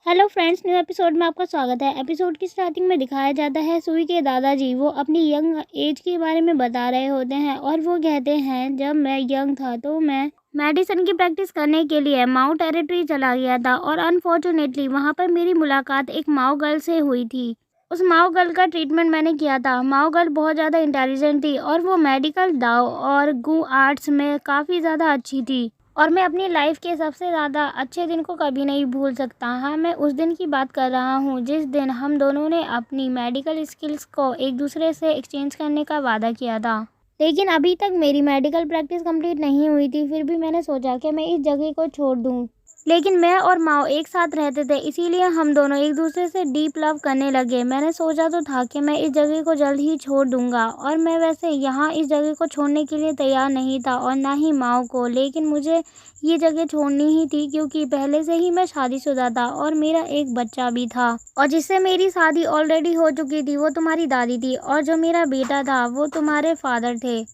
Hello friends, new episode में आपका स्वागत है। एपिसोड की स्टार्टिंग में दिखाया जाता है सुई के दादाजी वो अपनी यंग एज के बारे में बता रहे होते हैं और वो कहते हैं जब मैं यंग था तो मैं मेडिसिन की प्रैक्टिस करने के लिए माओ टेरिटरी चला गया था और अनफॉर्चुनेटली वहाँ पर मेरी मुलाकात एक माओ गर्ल से हुई थी। उस माओ गर्ल का ट्रीटमेंट मैंने किया था। माओ गर्ल बहुत ज़्यादा इंटेलिजेंट थी और वो मेडिकल दाव और गू आर्ट्स में काफ़ी ज़्यादा अच्छी थी और मैं अपनी लाइफ के सबसे ज़्यादा अच्छे दिन को कभी नहीं भूल सकता। हाँ, मैं उस दिन की बात कर रहा हूँ जिस दिन हम दोनों ने अपनी मेडिकल स्किल्स को एक दूसरे से एक्सचेंज करने का वादा किया था। लेकिन अभी तक मेरी मेडिकल प्रैक्टिस कंप्लीट नहीं हुई थी, फिर भी मैंने सोचा कि मैं इस जगह को छोड़ दूँ। लेकिन मैं और माओ एक साथ रहते थे, इसीलिए हम दोनों एक दूसरे से डीप लव करने लगे। मैंने सोचा तो था कि मैं इस जगह को जल्द ही छोड़ दूंगा और मैं वैसे यहाँ इस जगह को छोड़ने के लिए तैयार नहीं था और ना ही माओ को, लेकिन मुझे ये जगह छोड़नी ही थी क्योंकि पहले से ही मैं शादीशुदा था और मेरा एक बच्चा भी था और जिससे मेरी शादी ऑलरेडी हो चुकी थी वो तुम्हारी दादी थी और जो मेरा बेटा था वो तुम्हारे फादर थे।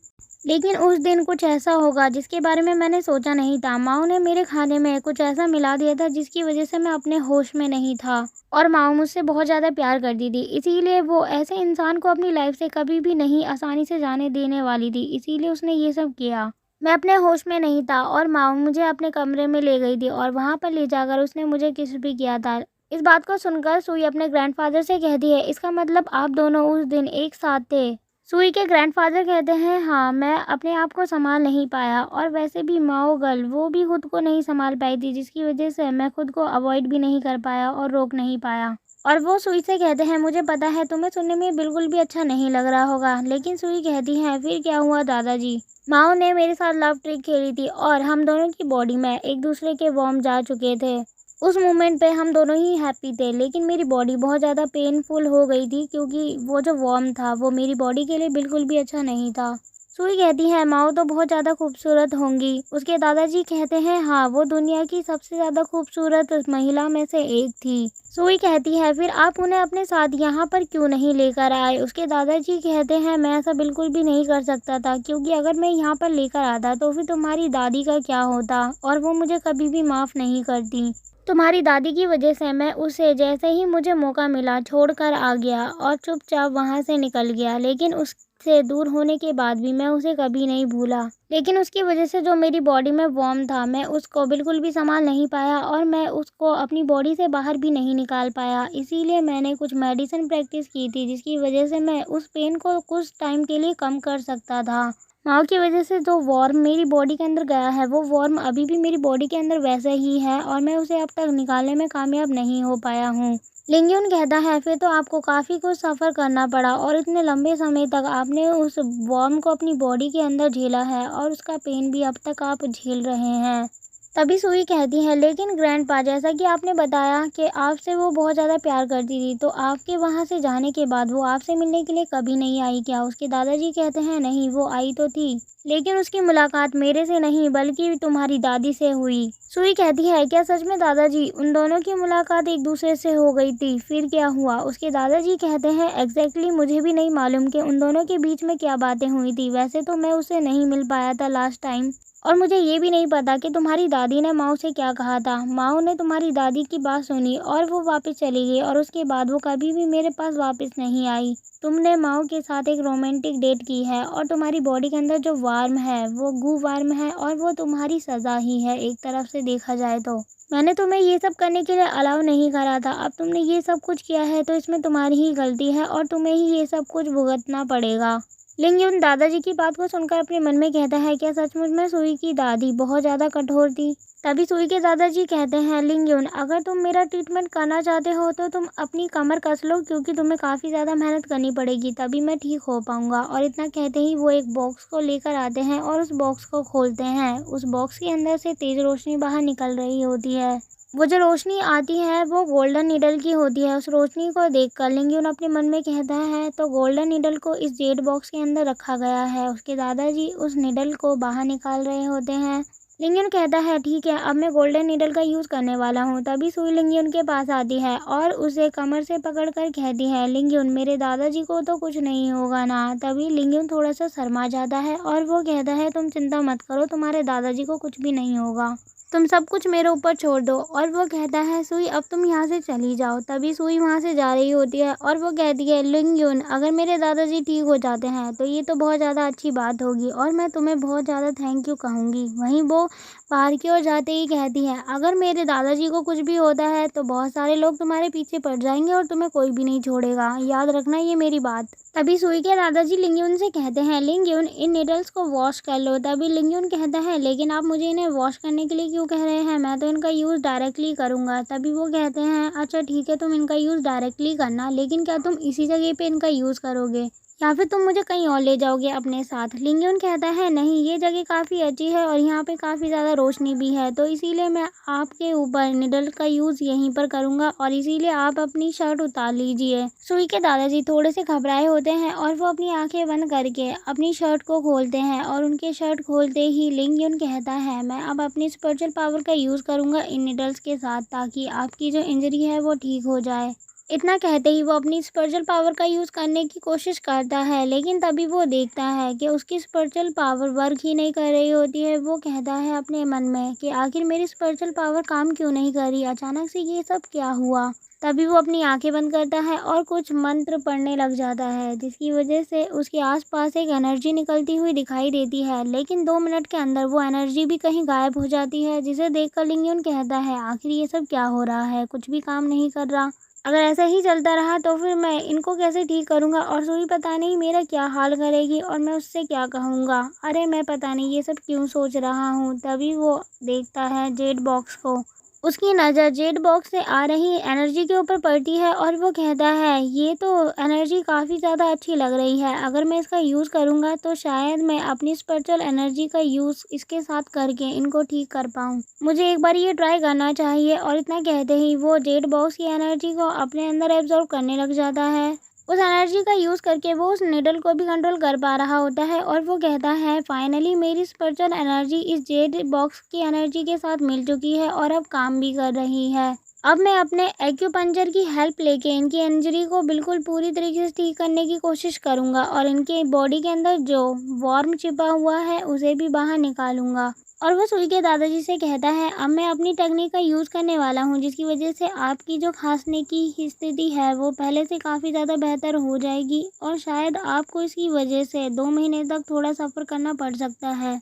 लेकिन उस दिन कुछ ऐसा होगा जिसके बारे में मैंने सोचा नहीं था। माओ ने मेरे खाने में कुछ ऐसा मिला दिया था जिसकी वजह से मैं अपने होश में नहीं था और माओ मुझसे बहुत ज़्यादा प्यार करती थी, इसीलिए वो ऐसे इंसान को अपनी लाइफ से कभी भी नहीं आसानी से जाने देने वाली थी, इसीलिए उसने ये सब किया। मैं अपने होश में नहीं था और माओ मुझे अपने कमरे में ले गई थी और वहाँ पर ले जाकर उसने मुझे किस भी किया था। इस बात को सुनकर सुई अपने ग्रैंडफादर से कहती है, इसका मतलब आप दोनों उस दिन एक साथ थे। सुई के ग्रैंडफादर कहते हैं, हाँ, मैं अपने आप को संभाल नहीं पाया और वैसे भी माओ गर्ल वो भी खुद को नहीं संभाल पाई थी, जिसकी वजह से मैं खुद को अवॉइड भी नहीं कर पाया और रोक नहीं पाया। और वो सुई से कहते हैं, मुझे पता है तुम्हें सुनने में बिल्कुल भी अच्छा नहीं लग रहा होगा, लेकिन सुई कहती है, फिर क्या हुआ दादाजी? माओ ने मेरे साथ लव ट्रिक खेली थी और हम दोनों की बॉडी में एक दूसरे के वार्म जा चुके थे। उस मोमेंट पे हम दोनों ही हैप्पी थे, लेकिन मेरी बॉडी बहुत ज़्यादा पेनफुल हो गई थी क्योंकि वो जो वार्म था वो मेरी बॉडी के लिए बिल्कुल भी अच्छा नहीं था। सुई कहती है, माओ तो बहुत ज़्यादा खूबसूरत होंगी। उसके दादाजी कहते हैं, हाँ, वो दुनिया की सबसे ज़्यादा खूबसूरत महिला में से एक थी। सुई कहती है, फिर आप उन्हें अपने साथ यहाँ पर क्यों नहीं लेकर आए? उसके दादाजी कहते हैं, मैं ऐसा बिल्कुल भी नहीं कर सकता था क्योंकि अगर मैं यहाँ पर लेकर आता तो फिर तुम्हारी दादी का क्या होता और वो मुझे कभी भी माफ़ नहीं करती। तुम्हारी दादी की वजह से मैं उसे जैसे ही मुझे मौका मिला छोड़कर आ गया और चुपचाप वहाँ से निकल गया, लेकिन उससे दूर होने के बाद भी मैं उसे कभी नहीं भूला। लेकिन उसकी वजह से जो मेरी बॉडी में वार्म था मैं उसको बिल्कुल भी संभाल नहीं पाया और मैं उसको अपनी बॉडी से बाहर भी नहीं निकाल पाया, इसीलिए मैंने कुछ मेडिसिन प्रैक्टिस की थी जिसकी वजह से मैं उस पेन को कुछ टाइम के लिए कम कर सकता था। माओ की वजह से जो वार्म मेरी बॉडी के अंदर गया है वो वार्म अभी भी मेरी बॉडी के अंदर वैसे ही है और मैं उसे अब तक निकालने में कामयाब नहीं हो पाया हूँ। लिंग्यून कहता है, फिर तो आपको काफ़ी कुछ सफ़र करना पड़ा और इतने लंबे समय तक आपने उस वार्म को अपनी बॉडी के अंदर झेला है और उसका पेन भी अब तक आप झेल रहे हैं। तभी सुई कहती है, लेकिन ग्रैंडपा, जैसा कि आपने बताया कि आपसे वो बहुत ज़्यादा प्यार करती थी, तो आपके वहाँ से जाने के बाद वो आपसे मिलने के लिए कभी नहीं आई क्या? उसके दादाजी कहते हैं, नहीं, वो आई तो थी, लेकिन उसकी मुलाकात मेरे से नहीं बल्कि तुम्हारी दादी से हुई। सुई कहती है, क्या सच में दादाजी? उन दोनों की मुलाकात एक दूसरे से हो गई थी, फिर क्या हुआ? उसके दादाजी कहते हैं, एग्जैक्टली मुझे भी नहीं मालूम कि उन दोनों के बीच में क्या बातें हुई थी। वैसे तो मैं उससे नहीं मिल पाया था लास्ट टाइम और मुझे ये भी नहीं पता कि तुम्हारी दादी ने माओ से क्या कहा था। माओ ने तुम्हारी दादी की बात सुनी और वो वापस चली गई और उसके बाद वो कभी भी मेरे पास वापस नहीं आई। तुमने माओ के साथ एक रोमांटिक डेट की है और तुम्हारी बॉडी के अंदर जो वार्म है वो गू वार्म है और वो तुम्हारी सज़ा ही है एक तरफ से देखा जाए तो। मैंने तुम्हें ये सब करने के लिए अलाउ नहीं करा था, अब तुमने ये सब कुछ किया है तो इसमें तुम्हारी ही गलती है और तुम्हें ही ये सब कुछ भुगतना पड़ेगा। लिंग्यून दादाजी की बात को सुनकर अपने मन में कहता है, क्या सचमुच में सुई की दादी बहुत ज़्यादा कठोर थी? तभी सुई के दादाजी कहते हैं, लिंग्यून, अगर तुम मेरा ट्रीटमेंट करना चाहते हो तो तुम अपनी कमर कस लो क्योंकि तुम्हें काफ़ी ज़्यादा मेहनत करनी पड़ेगी, तभी मैं ठीक हो पाऊँगा। और इतना कहते ही वो एक बॉक्स को लेकर आते हैं और उस बॉक्स को खोलते हैं। उस बॉक्स के अंदर से तेज़ रोशनी बाहर निकल रही होती है। वो जो रोशनी आती है वो गोल्डन नीडल की होती है। उस रोशनी को देखकर लिंग्यून अपने मन में कहता है, तो गोल्डन नीडल को इस जेड बॉक्स के अंदर रखा गया है। उसके दादाजी उस नीडल को बाहर निकाल रहे होते हैं। लिंग्यून कहता है, ठीक है, अब मैं गोल्डन नीडल का यूज़ करने वाला हूँ। तभी सुई लिंग्यून के पास आती है और उसे कमर से पकड़कर कहती है, लिंग्यून, मेरे दादाजी को तो कुछ नहीं होगा ना? तभी लिंग्यून थोड़ा सा शर्मा जाता है और वो कहता है, तुम चिंता मत करो, तुम्हारे दादाजी को कुछ भी नहीं होगा। तुम सब कुछ मेरे ऊपर छोड़ दो। और वो कहता है सुई अब तुम यहाँ से चली जाओ। तभी सुई वहाँ से जा रही होती है और वो कहती है लिंग युन अगर मेरे दादाजी ठीक हो जाते हैं तो ये तो बहुत ज़्यादा अच्छी बात होगी और मैं तुम्हें बहुत ज़्यादा थैंक यू कहूँगी। वहीं वो बाहर की ओर जाते ही कहती है अगर मेरे दादाजी को कुछ भी होता है तो बहुत सारे लोग तुम्हारे पीछे पड़ जाएंगे और तुम्हें कोई भी नहीं छोड़ेगा, याद रखना ये मेरी बात। तभी सुई के दादाजी लिंगयुन से कहते हैं लिंगयुन इन नीडल्स को वॉश कर लो। तभी लिंगयुन कहता है लेकिन आप मुझे इन्हें वॉश करने के लिए क्यों कह रहे हैं, मैं तो इनका यूज़ डायरेक्टली करूँगा। तभी वो कहते हैं अच्छा ठीक है तुम इनका यूज़ डायरेक्टली करना, लेकिन क्या तुम इसी जगह पे इनका यूज़ करोगे या फिर तुम मुझे कहीं और ले जाओगे अपने साथ। लिंगयुन कहता है नहीं ये जगह काफ़ी अच्छी है और यहाँ पे काफ़ी ज़्यादा रोशनी भी है, तो इसीलिए मैं आपके ऊपर निडल का यूज़ यहीं पर करूँगा और इसीलिए आप अपनी शर्ट उतार लीजिए। सुई के दादाजी थोड़े से घबराए होते हैं और वो अपनी आंखें बंद करके अपनी शर्ट को खोलते हैं और उनके शर्ट खोलते ही लिंगयुन कहता है मैं अब अपनी स्पिरिचुअल पावर का यूज़ करूँगा इन निडल्स के साथ ताकि आपकी जो इंजरी है वो ठीक हो जाए। इतना कहते ही वो अपनी स्पिरिचुअल पावर का यूज़ करने की कोशिश करता है, लेकिन तभी वो देखता है कि उसकी स्पिरिचुअल पावर वर्क ही नहीं कर रही होती है। वो कहता है अपने मन में कि आखिर मेरी स्पिरिचुअल पावर काम क्यों नहीं कर रही, अचानक से ये सब क्या हुआ। तभी वो अपनी आंखें बंद करता है और कुछ मंत्र पढ़ने लग जाता है, जिसकी वजह से उसके आसपास एक एनर्जी निकलती हुई दिखाई देती है, लेकिन 2 मिनट के अंदर वो एनर्जी भी कहीं गायब हो जाती है, जिसे देखकर लिंगयुन कहता है आखिर ये सब क्या हो रहा है, कुछ भी काम नहीं कर रहा। अगर ऐसा ही चलता रहा तो फिर मैं इनको कैसे ठीक करूँगा और सुई पता नहीं मेरा क्या हाल करेगी और मैं उससे क्या कहूँगा। अरे मैं पता नहीं ये सब क्यों सोच रहा हूँ। तभी वो देखता है जेड बॉक्स को। उसकी नज़र जेड बॉक्स से आ रही एनर्जी के ऊपर पड़ती है और वो कहता है ये तो एनर्जी काफ़ी ज़्यादा अच्छी लग रही है, अगर मैं इसका यूज़ करूँगा तो शायद मैं अपनी स्पिरिचुअल एनर्जी का यूज़ इसके साथ करके इनको ठीक कर पाऊँ। मुझे एक बार ये ट्राई करना चाहिए। और इतना कहते ही वो जेड बॉक्स की एनर्जी को अपने अंदर एब्जॉर्ब करने लग जाता है। उस एनर्जी का यूज़ करके वो उस निडल को भी कंट्रोल कर पा रहा होता है और वो कहता है फाइनली मेरी स्पिरिचुअल एनर्जी इस जेड बॉक्स की एनर्जी के साथ मिल चुकी है और अब काम भी कर रही है। अब मैं अपने एक्यूपंक्चर की हेल्प लेके इनकी इंजरी को बिल्कुल पूरी तरीके से ठीक करने की कोशिश करूँगा और इनके बॉडी के अंदर जो वॉर्म छिपा हुआ है उसे भी बाहर निकालूंगा। और वो सुई के दादाजी से कहता है अब मैं अपनी टेक्निक का यूज़ करने वाला हूँ, जिसकी वजह से आपकी जो खांसने की स्थिति है वो पहले से काफ़ी ज़्यादा बेहतर हो जाएगी और शायद आपको इसकी वजह से 2 महीने तक थोड़ा सफ़र करना पड़ सकता है,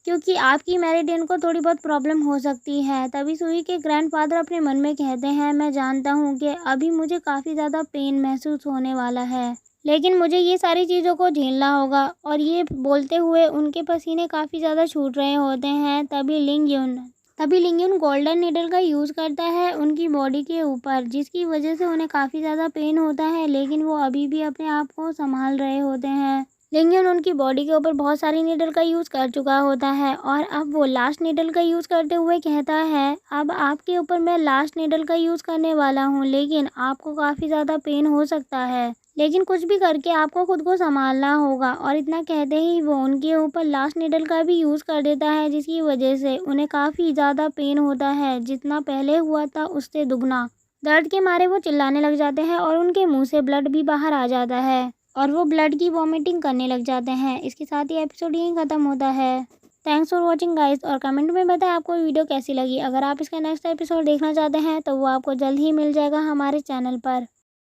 क्योंकि आपकी मेरिडियन को थोड़ी बहुत प्रॉब्लम हो सकती है। तभी सुई के ग्रैंडफादर अपने मन में कहते हैं मैं जानता हूँ कि अभी मुझे काफ़ी ज़्यादा पेन महसूस होने वाला है, लेकिन मुझे ये सारी चीज़ों को झेलना होगा। और ये बोलते हुए उनके पसीने काफ़ी ज़्यादा छूट रहे होते हैं। तभी लिंगयुन गोल्डन नीडल का यूज़ करता है उनकी बॉडी के ऊपर, जिसकी वजह से उन्हें काफ़ी ज़्यादा पेन होता है, लेकिन वो अभी भी अपने आप को संभाल रहे होते हैं। लिंगयुन उनकी बॉडी के ऊपर बहुत सारी नीडल का यूज़ कर चुका होता है और अब वो लास्ट नीडल का यूज़ करते हुए कहता है अब आपके ऊपर मैं लास्ट नीडल का यूज़ करने वाला हूँ, लेकिन आपको काफ़ी ज़्यादा पेन हो सकता है, लेकिन कुछ भी करके आपको खुद को संभालना होगा। और इतना कहते ही वो उनके ऊपर लास्ट नीडल का भी यूज़ कर देता है, जिसकी वजह से उन्हें काफ़ी ज़्यादा पेन होता है, जितना पहले हुआ था उससे दुगना। दर्द के मारे वो चिल्लाने लग जाते हैं और उनके मुंह से ब्लड भी बाहर आ जाता है और वो ब्लड की वॉमिटिंग करने लग जाते हैं। इसके साथ ही एपिसोड यहीं ख़त्म होता है। थैंक्स फॉर वॉचिंग गाइस, और कमेंट में बताएं आपको वीडियो कैसी लगी। अगर आप इसका नेक्स्ट एपिसोड देखना चाहते हैं तो वो आपको जल्द ही मिल जाएगा हमारे चैनल पर।